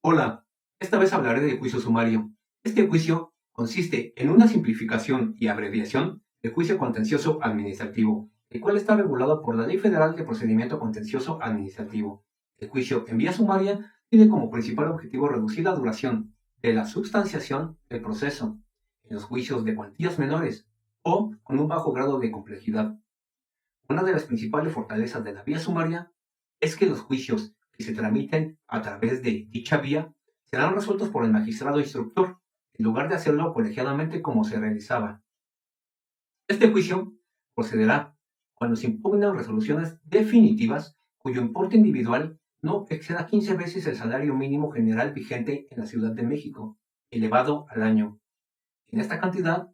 Hola, esta vez hablaré del juicio sumario. Este juicio consiste en una simplificación y abreviación del juicio contencioso administrativo, el cual está regulado por la Ley Federal de Procedimiento Contencioso Administrativo. El juicio en vía sumaria tiene como principal objetivo reducir la duración de la substanciación del proceso en los juicios de cuantías menores o con un bajo grado de complejidad. Una de las principales fortalezas de la vía sumaria es que los juicios que se tramiten a través de dicha vía serán resueltos por el magistrado instructor, en lugar de hacerlo colegiadamente como se realizaba. Este juicio procederá cuando se impugnan resoluciones definitivas cuyo importe individual no exceda 15 veces el salario mínimo general vigente en la Ciudad de México, elevado al año. En esta cantidad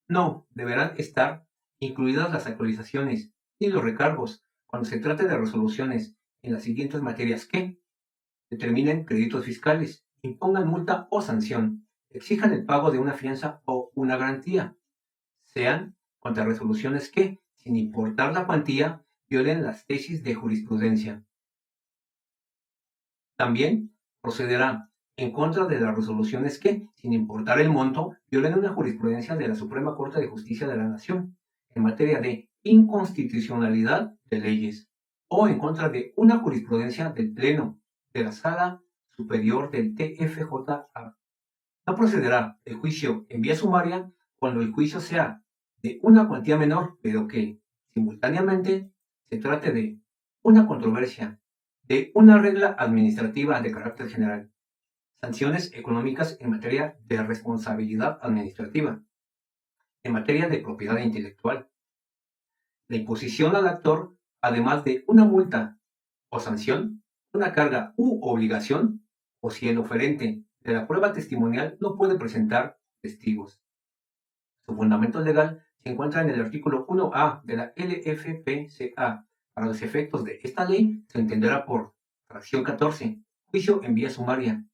no deberán estar incluidas las actualizaciones y los recargos cuando se trate de resoluciones en las siguientes materias que determinen créditos fiscales, impongan multa o sanción, exijan el pago de una fianza o una garantía, sean contra resoluciones que, sin importar la cuantía, violen las tesis de jurisprudencia. También procederá en contra de las resoluciones que, sin importar el monto, violen una jurisprudencia de la Suprema Corte de Justicia de la Nación en materia de inconstitucionalidad de leyes o en contra de una jurisprudencia del Pleno de la Sala Superior del TFJA. No procederá el juicio en vía sumaria cuando el juicio sea de una cuantía menor, pero que, simultáneamente, se trate de una controversia, de una regla administrativa de carácter general, sanciones económicas en materia de responsabilidad administrativa, en materia de propiedad intelectual, la imposición al actor, además de una multa o sanción, una carga u obligación, o si el oferente de la prueba testimonial no puede presentar testigos. Su fundamento legal se encuentra en el artículo 1A de la LFPCA. Para los efectos de esta ley se entenderá por fracción 14, juicio en vía sumaria,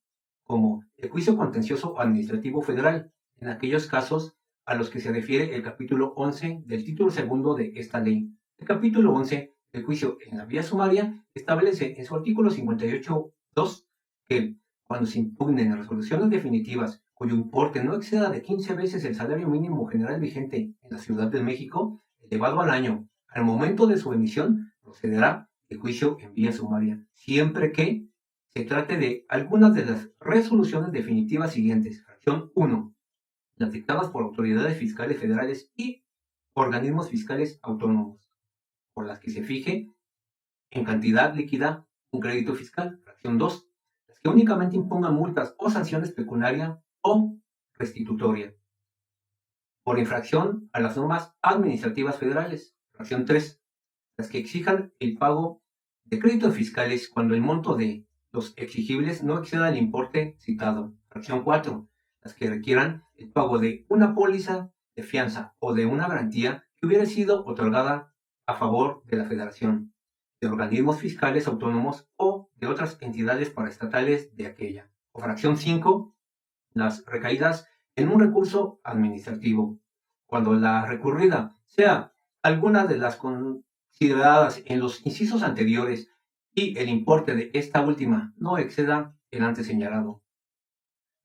como el juicio contencioso administrativo federal, en aquellos casos a los que se refiere el capítulo 11 del título segundo de esta ley. El capítulo 11 del juicio en la vía sumaria establece en su artículo 58.2 que cuando se impugnen resoluciones definitivas cuyo importe no exceda de 15 veces el salario mínimo general vigente en la Ciudad de México, elevado al año, al momento de su emisión, procederá el juicio en vía sumaria, siempre que se trate de algunas de las resoluciones definitivas siguientes. Fracción 1. Las dictadas por autoridades fiscales federales y organismos fiscales autónomos, por las que se fije en cantidad líquida un crédito fiscal. Fracción 2. Las que únicamente impongan multas o sanciones pecuniarias o restitutoria por infracción a las normas administrativas federales. Fracción 3. Las que exijan el pago de créditos fiscales cuando el monto de los exigibles no exceda el importe citado. Fracción 4. Las que requieran el pago de una póliza de fianza o de una garantía que hubiera sido otorgada a favor de la Federación, de organismos fiscales autónomos o de otras entidades paraestatales de aquella. O fracción 5. Las recaídas en un recurso administrativo, cuando la recurrida sea alguna de las consideradas en los incisos anteriores y el importe de esta última no exceda el antes señalado.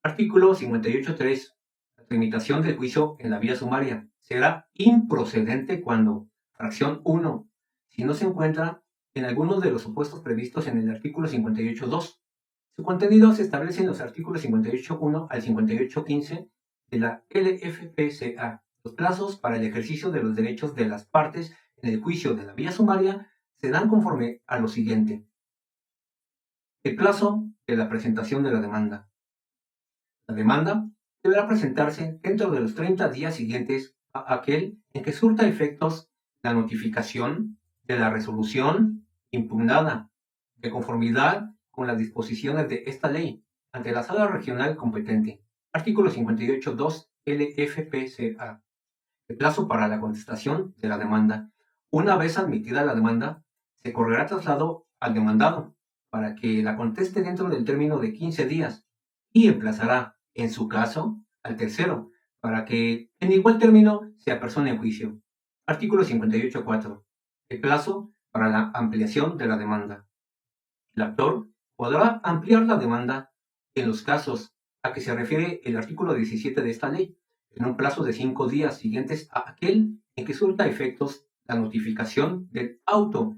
Artículo 58.3. La tramitación del juicio en la vía sumaria será improcedente cuando, fracción 1, si no se encuentra en alguno de los supuestos previstos en el artículo 58.2. Su contenido se establece en los artículos 58.1 al 58.15 de la LFPCA. Los plazos para el ejercicio de los derechos de las partes en el juicio de la vía sumaria se dan conforme a lo siguiente. El plazo de la presentación de la demanda. La demanda deberá presentarse dentro de los 30 días siguientes a aquel en que surta efectos la notificación de la resolución impugnada, de conformidad con las disposiciones de esta ley, ante la sala regional competente. Artículo 58.2 LFPCA. El plazo para la contestación de la demanda. Una vez admitida la demanda, se correrá traslado al demandado para que la conteste dentro del término de 15 días y emplazará, en su caso, al tercero para que en igual término se apersone en juicio. Artículo 58.4. El plazo para la ampliación de la demanda. El actor podrá ampliar la demanda en los casos a que se refiere el artículo 17 de esta ley, en un plazo de 5 días siguientes a aquel en que surta efectos la notificación del auto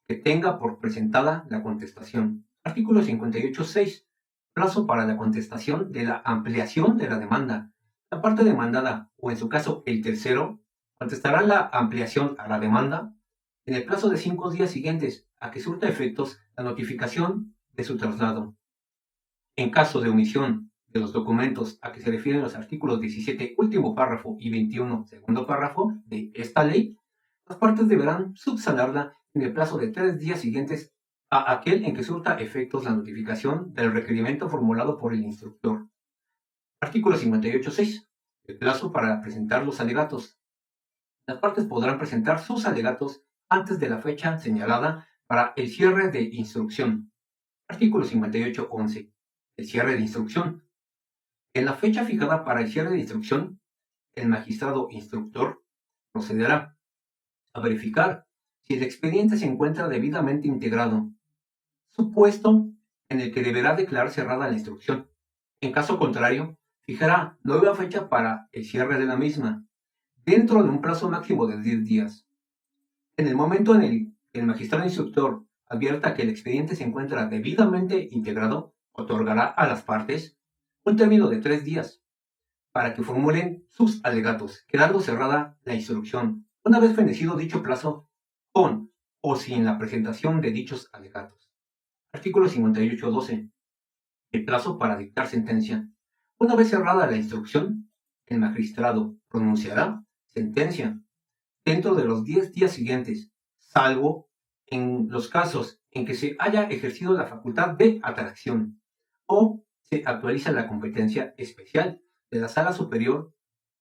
que tenga por presentada la contestación. Artículo 58.6. Plazo para la contestación de la ampliación de la demanda. La parte demandada, o en su caso el tercero, contestará la ampliación a la demanda en el plazo de 5 días siguientes a que surta efectos la notificación de su traslado. En caso de omisión de los documentos a que se refieren los artículos 17, último párrafo, y 21, segundo párrafo de esta ley, las partes deberán subsanarla en el plazo de 3 días siguientes a aquel en que surta efectos la notificación del requerimiento formulado por el instructor. Artículo 58.6. El plazo para presentar los alegatos. Las partes podrán presentar sus alegatos antes de la fecha señalada para el cierre de instrucción. Artículo 58.11. El cierre de instrucción. En la fecha fijada para el cierre de instrucción, el magistrado instructor procederá a verificar si el expediente se encuentra debidamente integrado, supuesto en el que deberá declarar cerrada la instrucción. En caso contrario, fijará nueva fecha para el cierre de la misma, dentro de un plazo máximo de 10 días. En el momento en el que el magistrado instructor advierta que el expediente se encuentra debidamente integrado, otorgará a las partes un término de 3 días para que formulen sus alegatos, quedando cerrada la instrucción, una vez fenecido dicho plazo, con o sin la presentación de dichos alegatos. Artículo 58.12. El plazo para dictar sentencia. Una vez cerrada la instrucción, el magistrado pronunciará sentencia dentro de los 10 días siguientes, salvo en los casos en que se haya ejercido la facultad de atracción o se actualiza la competencia especial de la Sala Superior,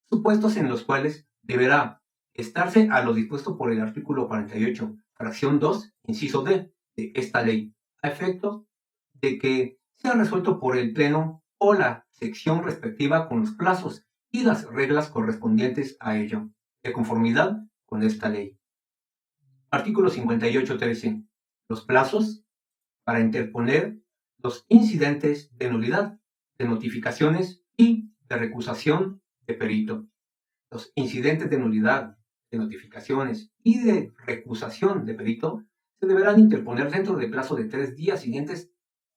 supuestos en los cuales deberá estarse a lo dispuesto por el artículo 48, fracción 2, inciso D, de esta ley, a efecto de que sea resuelto por el Pleno o la sección respectiva con los plazos y las reglas correspondientes a ello, de conformidad con esta ley. Artículo 58.13. Los plazos para interponer los incidentes de nulidad, de notificaciones y de recusación de perito. Los incidentes de nulidad, de notificaciones y de recusación de perito se deberán interponer dentro del plazo de 3 días siguientes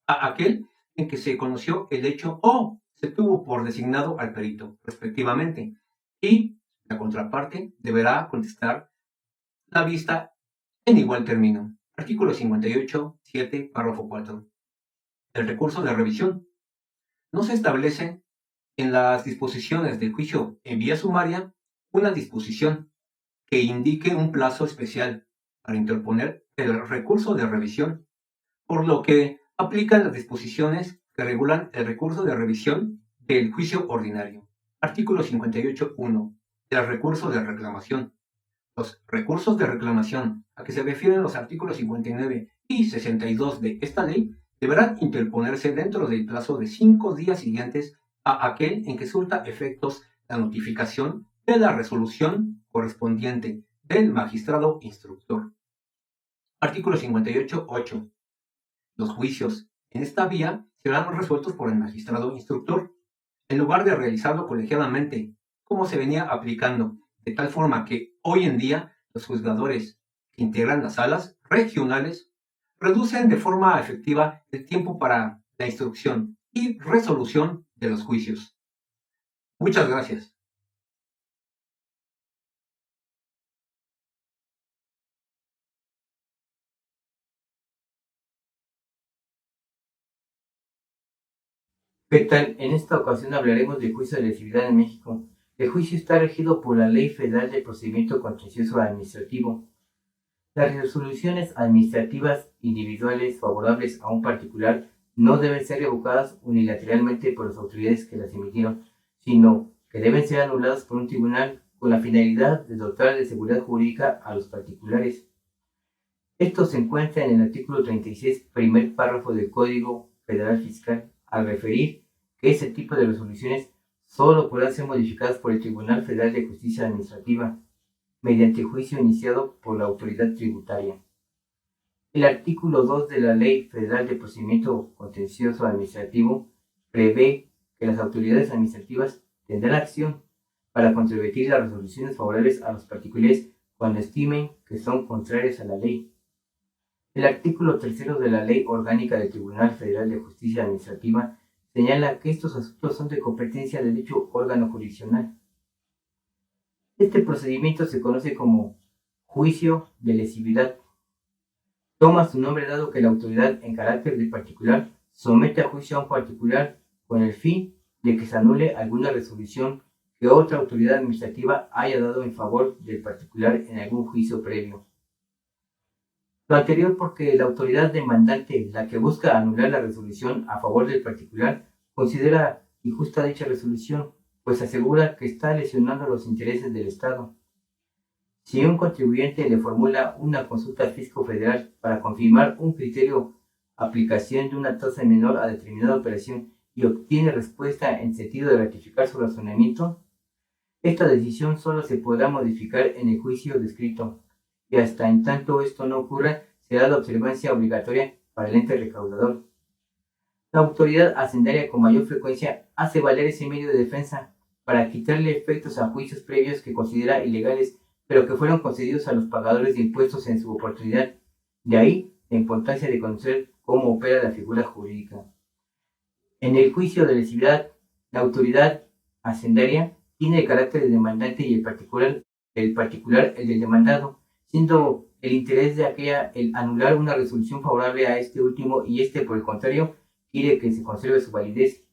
a aquel en que se conoció el hecho o se tuvo por designado al perito, respectivamente, y la contraparte deberá contestar la vista en igual término. Artículo 58.7, párrafo 4. El recurso de revisión. No se establece en las disposiciones del juicio en vía sumaria una disposición que indique un plazo especial para interponer el recurso de revisión, por lo que aplican las disposiciones que regulan el recurso de revisión del juicio ordinario. Artículo 58.1. El recurso de reclamación. Los recursos de reclamación a que se refieren los artículos 59 y 62 de esta ley deberán interponerse dentro del plazo de 5 días siguientes a aquel en que surta efectos la notificación de la resolución correspondiente del magistrado instructor. Artículo 58.8. Los juicios en esta vía serán resueltos por el magistrado instructor, en lugar de realizarlo colegiadamente, como se venía aplicando, de tal forma que hoy en día los juzgadores que integran las salas regionales reducen de forma efectiva el tiempo para la instrucción y resolución de los juicios. Muchas gracias. ¿Qué tal? En esta ocasión hablaremos del juicio de lesividad en México. El juicio está regido por la Ley Federal de Procedimiento Contencioso Administrativo. Las resoluciones administrativas individuales favorables a un particular no deben ser revocadas unilateralmente por las autoridades que las emitieron, sino que deben ser anuladas por un tribunal con la finalidad de dotar de seguridad jurídica a los particulares. Esto se encuentra en el artículo 36, primer párrafo del Código Federal Fiscal, al referir que ese tipo de resoluciones solo podrán ser modificadas por el Tribunal Federal de Justicia Administrativa mediante juicio iniciado por la autoridad tributaria. El artículo 2 de la Ley Federal de Procedimiento Contencioso Administrativo prevé que las autoridades administrativas tendrán acción para controvertir las resoluciones favorables a los particulares cuando estimen que son contrarias a la ley. El artículo 3 de la Ley Orgánica del Tribunal Federal de Justicia Administrativa señala que estos asuntos son de competencia de dicho órgano jurisdiccional. Este procedimiento se conoce como juicio de lesividad. Toma su nombre dado que la autoridad en carácter de particular somete a juicio a un particular con el fin de que se anule alguna resolución que otra autoridad administrativa haya dado en favor del particular en algún juicio previo. Lo anterior porque la autoridad demandante, la que busca anular la resolución a favor del particular, considera injusta dicha resolución, pues asegura que está lesionando los intereses del Estado. Si un contribuyente le formula una consulta al fisco federal para confirmar un criterio aplicación de una tasa menor a determinada operación y obtiene respuesta en sentido de ratificar su razonamiento, esta decisión solo se podrá modificar en el juicio descrito, y hasta en tanto esto no ocurra, será de observancia obligatoria para el ente recaudador. La autoridad hacendaria con mayor frecuencia hace valer ese medio de defensa para quitarle efectos a juicios previos que considera ilegales, pero que fueron concedidos a los pagadores de impuestos en su oportunidad. De ahí la importancia de conocer cómo opera la figura jurídica. En el juicio de lesividad, la autoridad hacendaria tiene el carácter de demandante y el particular el del demandado, siendo el interés de aquella el anular una resolución favorable a este último y este, por el contrario, quiere que se conserve su validez.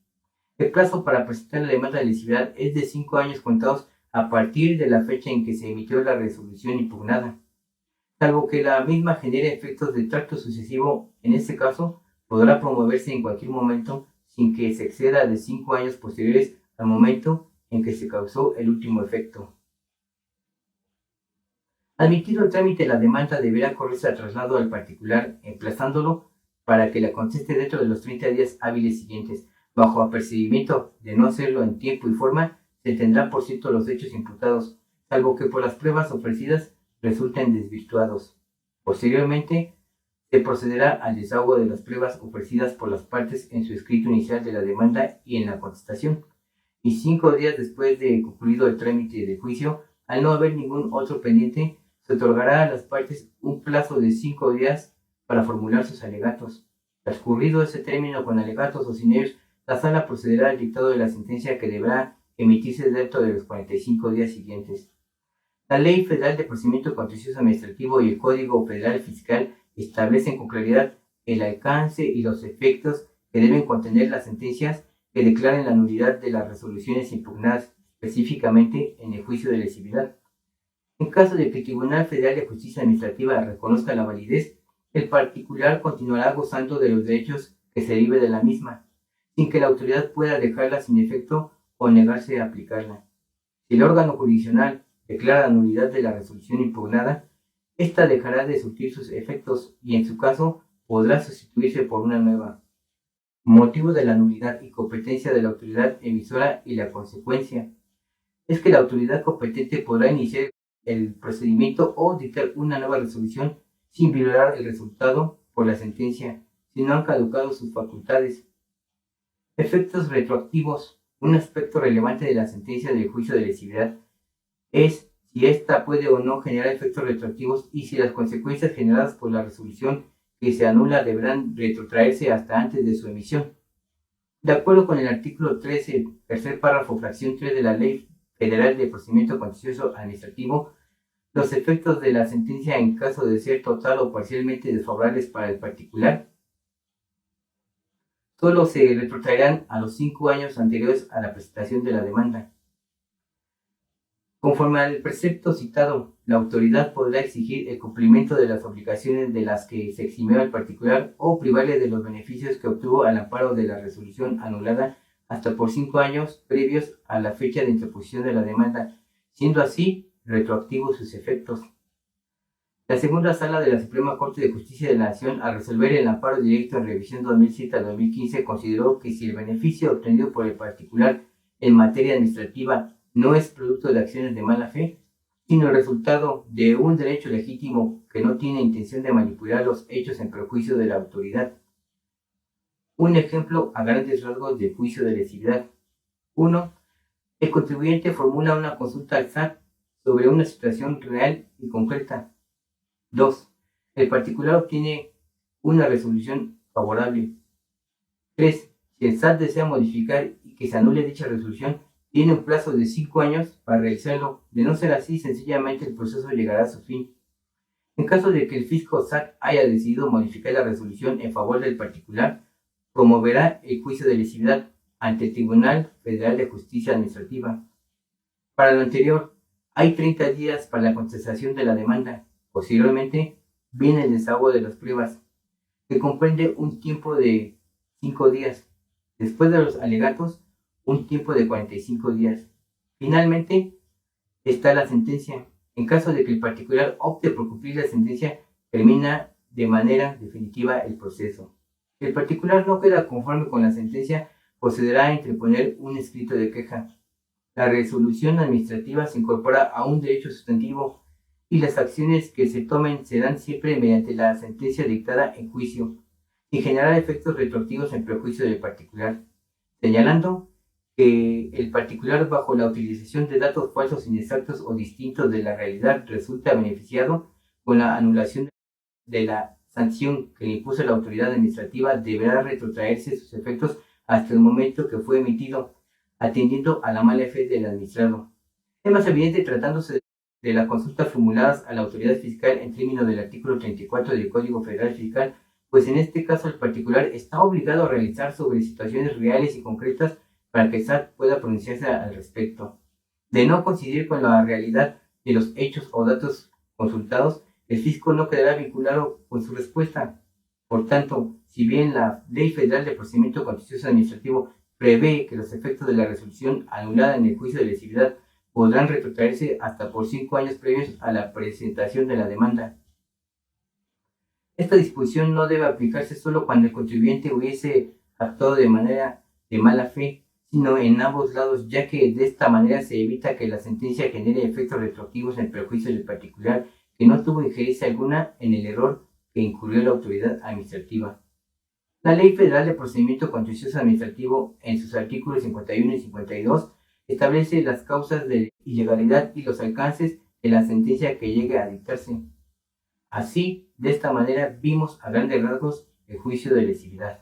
El plazo para presentar la demanda de lesividad es de 5 años contados a partir de la fecha en que se emitió la resolución impugnada. Salvo que la misma genere efectos de tracto sucesivo, en este caso, podrá promoverse en cualquier momento sin que se exceda de 5 años posteriores al momento en que se causó el último efecto. Admitido el trámite, la demanda deberá correrse a traslado al particular, emplazándolo para que la conteste dentro de los 30 días hábiles siguientes. Bajo apercibimiento de no hacerlo en tiempo y forma, se tendrán por cierto los hechos imputados, salvo que por las pruebas ofrecidas resulten desvirtuados. Posteriormente, se procederá al desahogo de las pruebas ofrecidas por las partes en su escrito inicial de la demanda y en la contestación. Y 5 días después de concluido el trámite de juicio, al no haber ningún otro pendiente, se otorgará a las partes un plazo de 5 días para formular sus alegatos. Transcurrido ese término con alegatos o sin ellos, la sala procederá al dictado de la sentencia que deberá emitirse dentro de los 45 días siguientes. La Ley Federal de Procedimiento Contencioso Administrativo y el Código Federal Fiscal establecen con claridad el alcance y los efectos que deben contener las sentencias que declaren la nulidad de las resoluciones impugnadas, específicamente en el juicio de lesividad. En caso de que el Tribunal Federal de Justicia Administrativa reconozca la validez, el particular continuará gozando de los derechos que se derive de la misma, sin que la autoridad pueda dejarla sin efecto o negarse a aplicarla. Si el órgano jurisdiccional declara la nulidad de la resolución impugnada, ésta dejará de surtir sus efectos y, en su caso, podrá sustituirse por una nueva. Motivo de la nulidad y competencia de la autoridad emisora y la consecuencia es que la autoridad competente podrá iniciar el procedimiento o dictar una nueva resolución sin violar el resultado por la sentencia, si no han caducado sus facultades. Efectos retroactivos. Un aspecto relevante de la sentencia del juicio de lesividad es si ésta puede o no generar efectos retroactivos y si las consecuencias generadas por la resolución que se anula deberán retrotraerse hasta antes de su emisión. De acuerdo con el artículo 13, tercer párrafo, fracción 3 de la Ley Federal de Procedimiento Contencioso Administrativo, los efectos de la sentencia en caso de ser total o parcialmente desfavorables para el particular solo se retrotraerán a los 5 años anteriores a la presentación de la demanda. Conforme al precepto citado, la autoridad podrá exigir el cumplimiento de las obligaciones de las que se eximió al particular o privarle de los beneficios que obtuvo al amparo de la resolución anulada hasta por 5 años previos a la fecha de interposición de la demanda, siendo así retroactivos sus efectos. La segunda sala de la Suprema Corte de Justicia de la Nación, al resolver el amparo directo en revisión 2007 a 2015, consideró que si el beneficio obtenido por el particular en materia administrativa no es producto de acciones de mala fe, sino el resultado de un derecho legítimo que no tiene intención de manipular los hechos en perjuicio de la autoridad, Un ejemplo a grandes rasgos de juicio de lesividad. 1. El contribuyente formula una consulta al SAT sobre una situación real y concreta. 2. El particular obtiene una resolución favorable. 3. Si el SAT desea modificar y que se anule dicha resolución, tiene un plazo de 5 años para realizarlo. De no ser así, sencillamente el proceso llegará a su fin. En caso de que el fisco SAT haya decidido modificar la resolución en favor del particular, promoverá el juicio de lesividad ante el Tribunal Federal de Justicia Administrativa. Para lo anterior, hay 30 días para la contestación de la demanda. Posteriormente, viene el desahogo de las pruebas, que comprende un tiempo de 5 días. Después de los alegatos, un tiempo de 45 días. Finalmente, está la sentencia. En caso de que el particular opte por cumplir la sentencia, termina de manera definitiva el proceso. Si el particular no queda conforme con la sentencia, procederá a interponer un escrito de queja. La resolución administrativa se incorpora a un derecho sustantivo y las acciones que se tomen serán siempre mediante la sentencia dictada en juicio, sin generar efectos retroactivos en perjuicio del particular, señalando que el particular, bajo la utilización de datos falsos, inexactos o distintos de la realidad, resulta beneficiado con la anulación de la sanción que le impuso la autoridad administrativa, deberá retrotraerse sus efectos hasta el momento que fue emitido, atendiendo a la mala fe del administrado. Es más evidente tratándose de las consultas formuladas a la autoridad fiscal en términos del artículo 34 del Código Federal Fiscal, pues en este caso el particular está obligado a realizar sobre situaciones reales y concretas para que el SAT pueda pronunciarse al respecto. De no coincidir con la realidad de los hechos o datos consultados, el fisco no quedará vinculado con su respuesta. Por tanto, si bien la Ley Federal de Procedimiento Contencioso Administrativo prevé que los efectos de la resolución anulada en el juicio de lesividad podrán retrotraerse hasta por 5 años previos a la presentación de la demanda, esta disposición no debe aplicarse solo cuando el contribuyente hubiese actuado de manera de mala fe, sino en ambos lados, ya que de esta manera se evita que la sentencia genere efectos retroactivos en perjuicio del particular que no tuvo injerencia alguna en el error que incurrió la autoridad administrativa. La Ley Federal de Procedimiento Contencioso Administrativo, en sus artículos 51 y 52, establece las causas de ilegalidad y los alcances de la sentencia que llegue a dictarse. Así, de esta manera, vimos a grandes rasgos el juicio de lesividad.